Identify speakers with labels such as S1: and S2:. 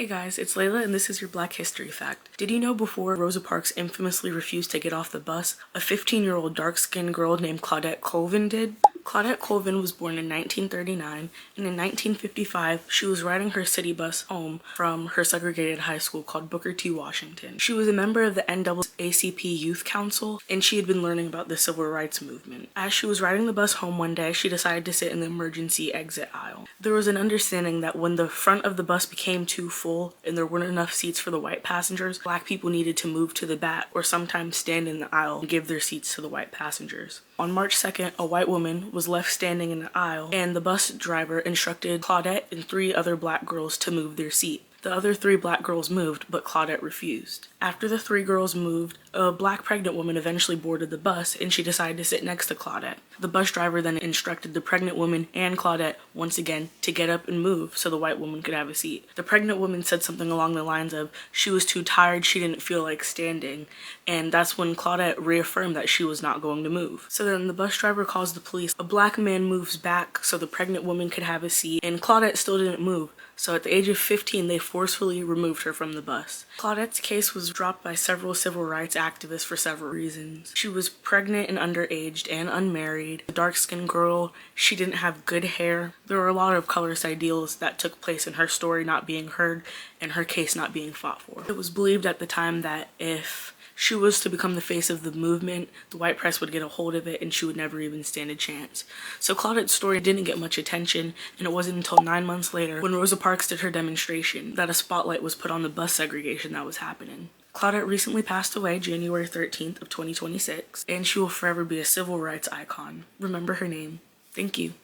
S1: Hey guys, it's Layla and this is your Black History Fact. Did you know before Rosa Parks infamously refused to get off the bus, a 15-year-old dark-skinned girl named Claudette Colvin did? Claudette Colvin was born in 1939, and in 1955, she was riding her city bus home from her segregated high school called Booker T. Washington. She was a member of the NAACP Youth Council, and she had been learning about the Civil Rights Movement. As she was riding the bus home one day, she decided to sit in the emergency exit aisle. There was an understanding that when the front of the bus became too full and there weren't enough seats for the white passengers, Black people needed to move to the back or sometimes stand in the aisle and give their seats to the white passengers. On March 2nd, a white woman was left standing in the aisle, and the bus driver instructed Claudette and 3 other Black girls to move their seat. The other 3 Black girls moved, but Claudette refused. After the 3 girls moved, a Black pregnant woman eventually boarded the bus, and she decided to sit next to Claudette. The bus driver then instructed the pregnant woman and Claudette once again to get up and move so the white woman could have a seat. The pregnant woman said something along the lines of she was too tired, she didn't feel like standing, and that's when Claudette reaffirmed that she was not going to move. So then the bus driver calls the police. A Black man moves back so the pregnant woman could have a seat, and Claudette still didn't move. So at the age of 15, they forcefully removed her from the bus. Claudette's case was dropped by several civil rights activists for several reasons. She was pregnant and underaged and unmarried, a dark-skinned girl, she didn't have good hair. There were a lot of colorist ideals that took place in her story not being heard and her case not being fought for. It was believed at the time that if she was to become the face of the movement, the white press would get a hold of it and she would never even stand a chance. So Claudette's story didn't get much attention, and it wasn't until 9 months later, when Rosa Parks did her demonstration, that a spotlight was put on the bus segregation that was happening. Claudette recently passed away January 13th of 2026, and she will forever be a civil rights icon. Remember her name. Thank you.